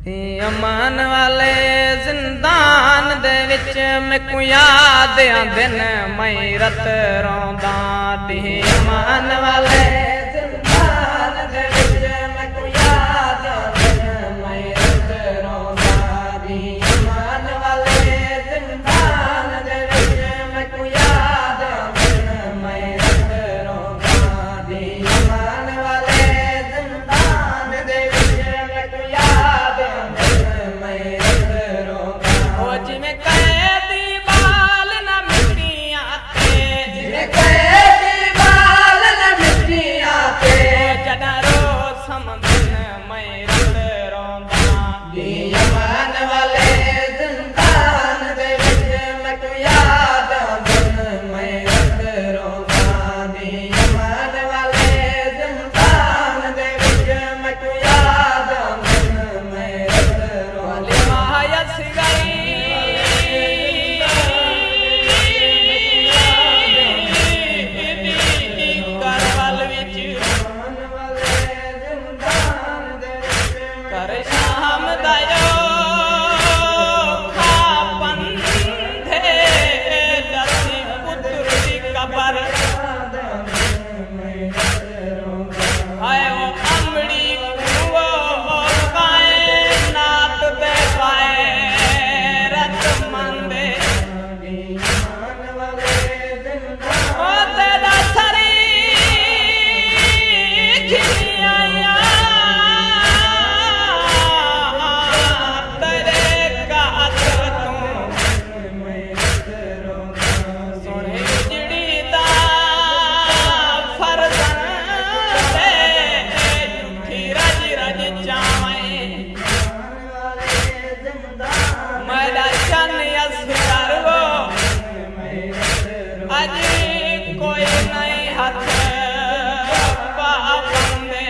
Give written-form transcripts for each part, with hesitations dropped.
अमान वाले जिंदान दे विच मैनू याद आंदे न मैं रत रोंदा दी। अमान वाले जिंदान दे विच मैनू याद आंदे न मैं रत रोंदा दी। अमान वाले जिंदान दे विच मैनू याद आंदे न मैं रत रोंदा दी। अमान वाले जिंदान दे विच मैनू याद आंदे न मैं रत रोंदा। ओ जिवें कैदी बाल ना मिट्टियां ते, जिवें कैदी बाल ना मिट्टियां ते, जड़ा रोज समझन मैं रत रोंदा दी। अमान वाले जिंदान दे विच मैनू याद आंदे न मैं रत रोंदा दी। अमान वाले जिंदान दे विच मैनू याद आंदे न मैं रत रोंदा। मायस गई करवल विच कर शाम दयो खा पंधे दसी पुत्र दी कबर। हाय वो अमड़ी कुओ कायनात दे पाए रत मंदे। ओ तेरा सरी खिलियां तेरे कातर तू सोने उजड़ी दा फरजन ते झूठी रज रज चावें। मेरा शन असगर वो अज कोई नहीं हथ पाबंदे।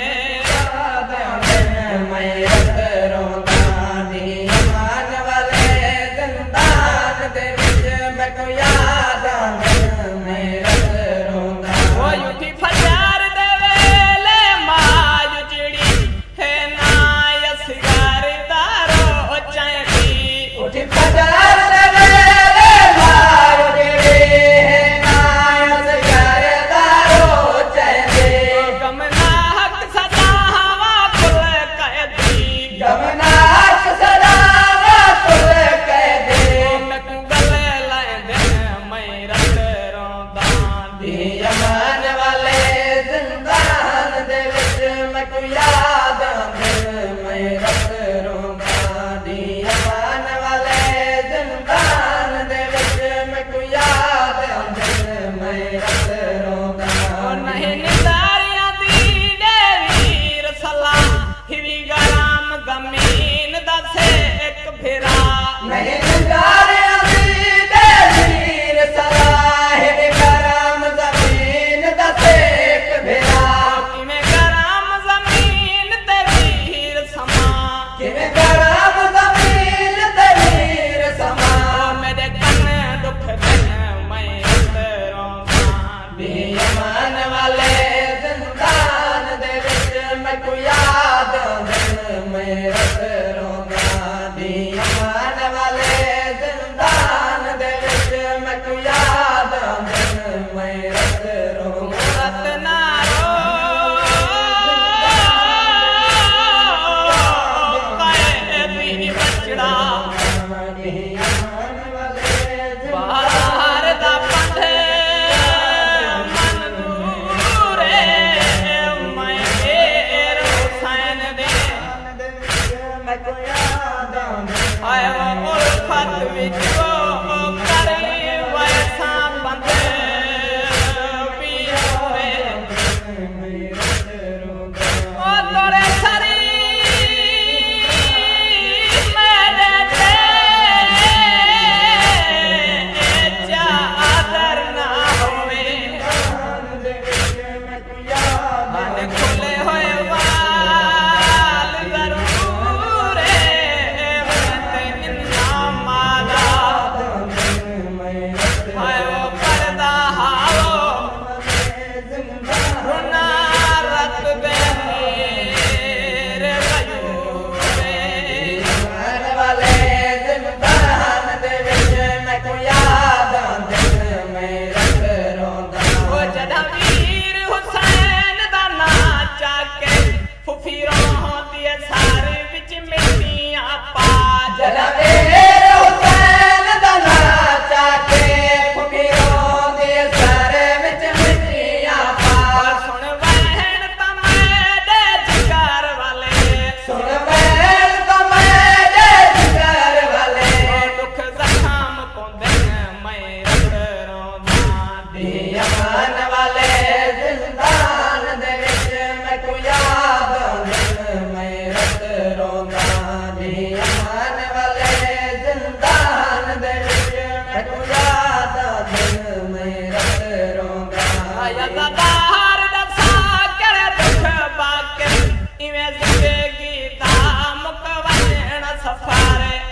मैं रत रोंदा दी। अमान वाले जिंदान दे विच मैनू याद आंदे न मैं रत रोंदा। ओ उठी फजार दे वेले मां उजड़ी है ना असगर दारो चांदी। उठी फजार दे वेले मां उजड़ी है ना असगर दारो चांदी। गमनाहक सदा हवा कुल कैदी, गमनाहक सदा हवा कुल कैदी। मैनू गले लैंदे न मैं रत रोंदा दी। अमान वाले जिंदान दे विच मैनू याद आंदे न मैं रत रोंदा दी। अमान वाले जिंदान दे विच मैनू याद आंदे न मैं रत रोंदा। ओ नहीं निदारियां दी दे वीर सला हिवी गराम जमीन दसे एक फेरा। नहीं निदारियां दी दे वीर सला हिवी गराम जमीन दसे एक फेरा। किवें गराम जमीन ते वीर समा, किवें गराम जमीन ते वीर समा। मेरे कन दुख दिन मैं रत रोंदा दी। अमान वाले जिंदान दे विच मैनू याद आंदे न मैं रत रोंदा दी। अमान वाले जिंदान दे विच मैनू याद आंदे न मैं रत रोंदा। रत ना रो कैदी बचड़ा बाहर दा पंधे मन दूरे मैं ढेर हुसैन दे। हाय वो उल्फत विच वो करी वैसा बंदे भी होवे। ओ तोरे सरी मेरे ते चादर ना होवे। मन खुले होए वाल जरूर है ते इन्ना माला।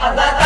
ਆਜ਼ਾਦ